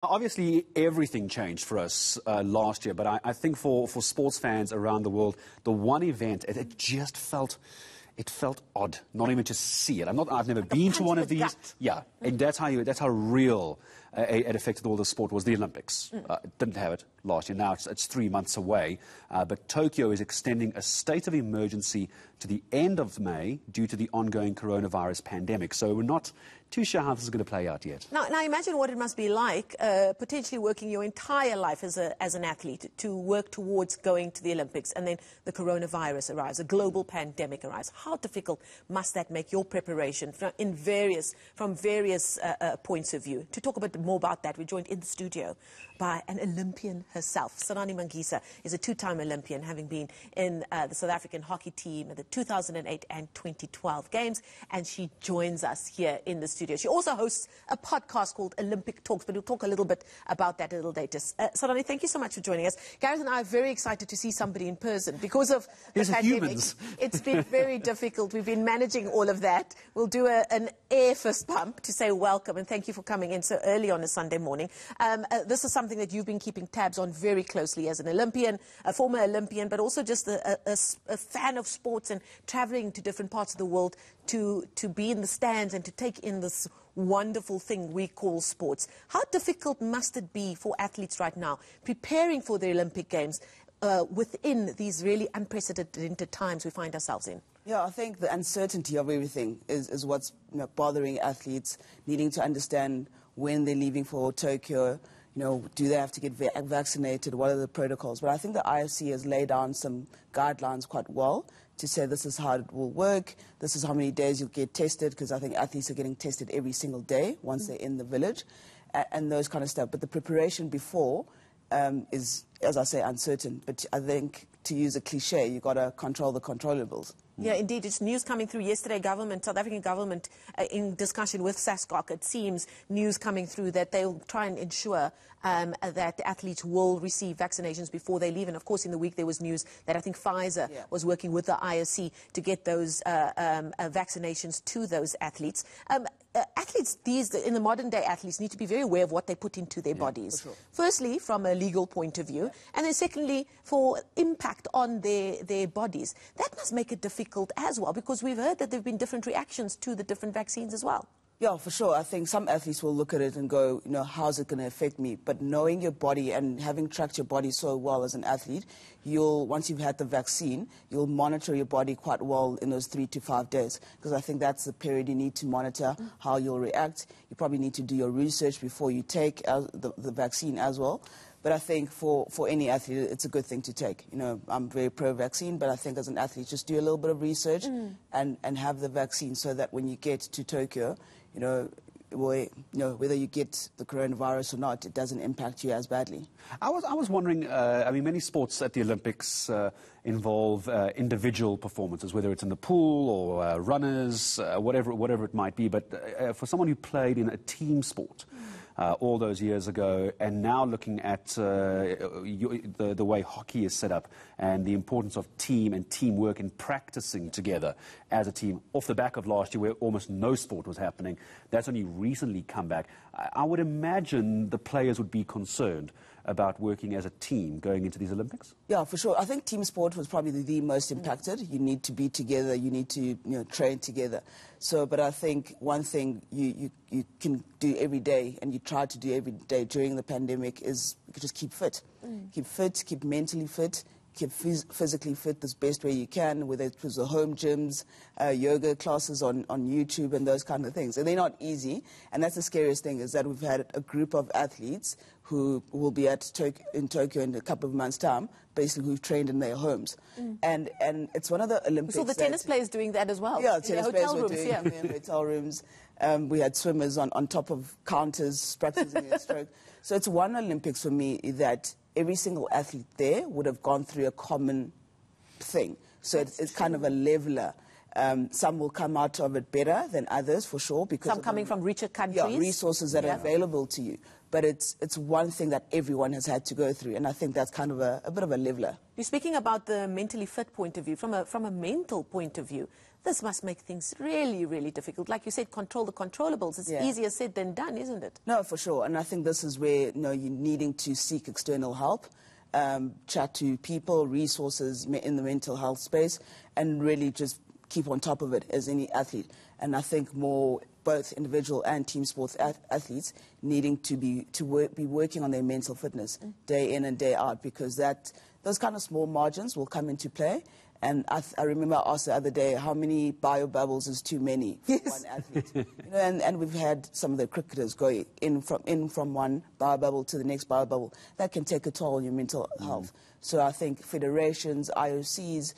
Obviously, everything changed for us last year, but I think for sports fans around the world, the one event, it just felt odd, not even to see it. I've never been to one of these. Yeah, and that's how real it affected all the sport was the Olympics. Didn't have it last year. Now it's 3 months away, but Tokyo is extending a state of emergency to the end of May due to the ongoing coronavirus pandemic. So we're not too sure how this is going to play out yet. Now imagine what it must be like, potentially working your entire life as an athlete to work towards going to the Olympics, and then the coronavirus arrives, a global pandemic arrives. How difficult must that make your preparation from various points of view? To talk a bit more about that, we're joined in the studio by an Olympian herself. Sanani Mangisa is a two-time Olympian, having been in the South African hockey team at the 2008 and 2012 Games, and she joins us here in the studio. She also hosts a podcast called Olympic Talks, but we'll talk a little bit about that a little later. Sanani, thank you so much for joining us. Gareth and I are very excited to see somebody in person because of the pandemic. It's been very difficult. We've been managing all of that. We'll do an air fist bump to say welcome and thank you for coming in so early on a Sunday morning. This is something that you've been keeping tabs on very closely as an Olympian, a former Olympian, but also just a fan of sports and traveling to different parts of the world to be in the stands and to take in this wonderful thing we call sports. How difficult must it be for athletes right now preparing for the Olympic Games within these really unprecedented times we find ourselves in? Yeah, I think the uncertainty of everything is what's bothering athletes, needing to understand when they're leaving for Tokyo. Do they have to get vaccinated? What are the protocols? But I think the IFC has laid down some guidelines quite well to say this is how it will work, this is how many days you'll get tested, because I think athletes are getting tested every single day once they're in the village, and those kind of stuff. But the preparation before is, as I say, uncertain. But I think, to use a cliche, you've got to control the controllables. Yeah, indeed. It's news coming through yesterday. South African government, in discussion with SASCOC, it seems news coming through that they'll try and ensure that athletes will receive vaccinations before they leave. And, of course, in the week there was news that I think Pfizer was working with the IOC to get those vaccinations to those athletes. Athletes, in the modern day athletes, need to be very aware of what they put into their bodies. Sure. Firstly, from a legal point of view, and then secondly, for impact on their bodies. That must make it difficult as well, because we've heard that there have been different reactions to the different vaccines as well. Yeah, for sure. I think some athletes will look at it and go, how's it going to affect me? But knowing your body and having tracked your body so well as an athlete, once you've had the vaccine, you'll monitor your body quite well in those 3 to 5 days. Because I think that's the period you need to monitor how you'll react. You probably need to do your research before you take the vaccine as well. But I think for any athlete, it's a good thing to take. I'm very pro-vaccine, but I think as an athlete, just do a little bit of research and have the vaccine so that when you get to Tokyo, whether you get the coronavirus or not, it doesn't impact you as badly. I was wondering, many sports at the Olympics involve individual performances, whether it's in the pool or runners, whatever it might be. But for someone who played in a team sport all those years ago, and now looking at the way hockey is set up and the importance of team and teamwork and practicing together as a team, off the back of last year where almost no sport was happening, that's only recently come back. I would imagine the players would be concerned about working as a team going into these Olympics? Yeah, for sure. I think team sport was probably the most impacted. You need to be together, you need to train together. But I think one thing you can do every day, and you try to do every day during the pandemic, is just keep fit. Keep fit, keep mentally fit, keep physically fit the best way you can, whether it was the home gyms, yoga classes on YouTube and those kind of things. And they're not easy, and that's the scariest thing, is that we've had a group of athletes who will be in Tokyo in a couple of months' time, basically who've trained in their homes. And it's one of the Olympics. So the tennis players doing that as well? Yeah, tennis players were doing it in hotel rooms. We had swimmers on top of counters practicing their stroke. So it's one Olympics for me that every single athlete there would have gone through a common thing. So it's kind of a leveler. Some will come out of it better than others, for sure. Because some coming from richer countries. Yeah, resources that are available to you. But it's one thing that everyone has had to go through, and I think that's kind of a bit of a leveler. You're speaking about the mentally fit point of view. From a mental point of view, This must make things really, really difficult. Like you said, control the controllables. It's easier said than done, isn't it? No, for sure. And I think this is where, you know, you're needing to seek external help, chat to people, resources in the mental health space, and really just keep on top of it as any athlete. And I think more both individual and team sports athletes needing to be working on their mental fitness day in and day out, because those kind of small margins will come into play. And I remember I asked the other day, how many bio bubbles is too many for one athlete? You know, and we've had some of the cricketers go in from one bio bubble to the next bio bubble. That can take a toll on your mental health. So I think federations, IOC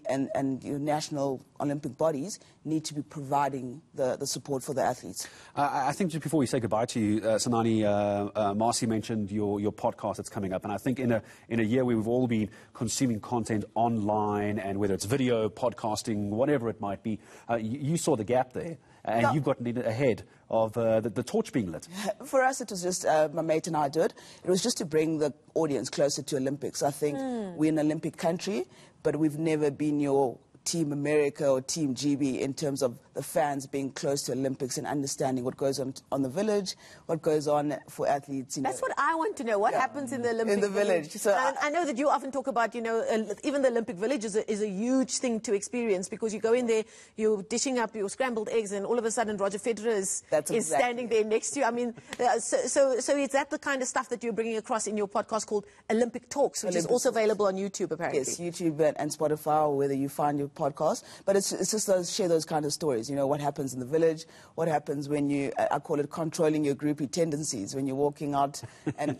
and your national Olympic bodies need to be providing the support for the athletes. I think just before we say goodbye to you, Sanani, Marcy mentioned your podcast that's coming up, and I think in a year where we've all been consuming content online, and whether it's video, podcasting, whatever it might be, you saw the gap there, and you've gotten ahead of the torch being lit. For us, it was just, my mate and I did. It was just to bring the audience closer to Olympics. I think we're an Olympic country, but we've never been your Team America or Team GB in terms of the fans being close to Olympics and understanding what goes on the village, what goes on for athletes. That's what I want to know. What happens in the Olympic village? So I know that you often talk about, you know, even the Olympic village is a huge thing to experience, because you go in there, you're dishing up your scrambled eggs, and all of a sudden Roger Federer is standing there next to you. I mean, so is that the kind of stuff that you're bringing across in your podcast called Olympic Talks, which is also available on YouTube, apparently? Yes, YouTube and Spotify, or whether you find your podcast. But it's just share those kind of stories. You know, what happens in the village, what happens when you, I call it controlling your groupie tendencies, when you're walking out and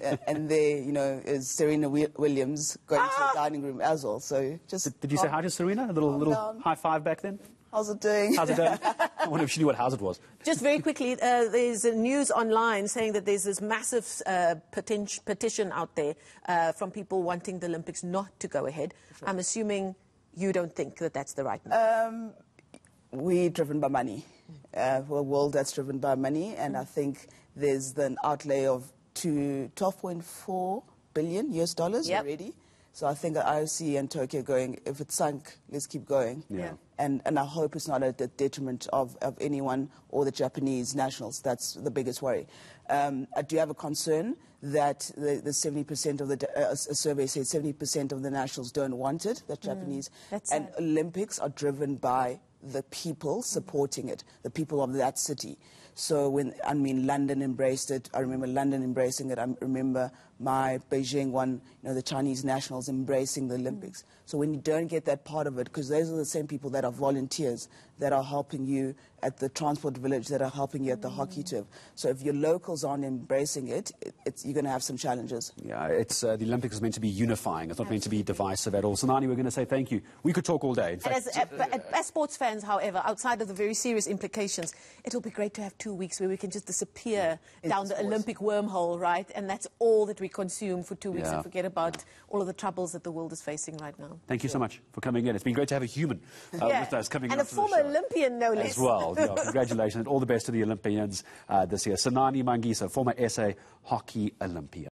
there, you know, is Serena Williams going to the dining room as well. So just... Did you say hi to Serena? A little high five back then? How's it doing? How's it doing? I wonder if she knew what house it was. Just very quickly, there's news online saying that there's this massive petition out there from people wanting the Olympics not to go ahead. Sure. I'm assuming you don't think that that's the right move. We're driven by money. We're a world that's driven by money, and I think there's an outlay of $12.4 billion US already. So I think the IOC and Tokyo are going, if it's sunk, let's keep going. Yeah. And I hope it's not at the detriment of anyone or the Japanese nationals. That's the biggest worry. I do have a concern that the 70% of a survey said 70% of the nationals don't want it, the Japanese. And Olympics are driven by the people supporting it, the people of that city. So London embraced it. I remember London embracing it. I remember my Beijing one, you know, the Chinese nationals embracing the Olympics. So when you don't get that part of it, because those are the same people that are volunteers, that are helping you at the transport village, that are helping you at the hockey turf. So if your locals aren't embracing it, you're going to have some challenges. Yeah, the Olympics is meant to be unifying. It's not meant to be divisive at all. Sanani, we're going to say thank you. We could talk all day. In fact, as sports fans, however, outside of the very serious implications, it'll be great to have 2 weeks where we can just disappear down the Olympic wormhole, right? And that's all that we consume for 2 weeks and forget about all of the troubles that the world is facing right now. Thank you so much for coming in. It's been great to have a human with us coming and a former Olympian, no less. As well. Yeah, congratulations and all the best to the Olympians this year. Sanani Mangisa, former SA hockey Olympian.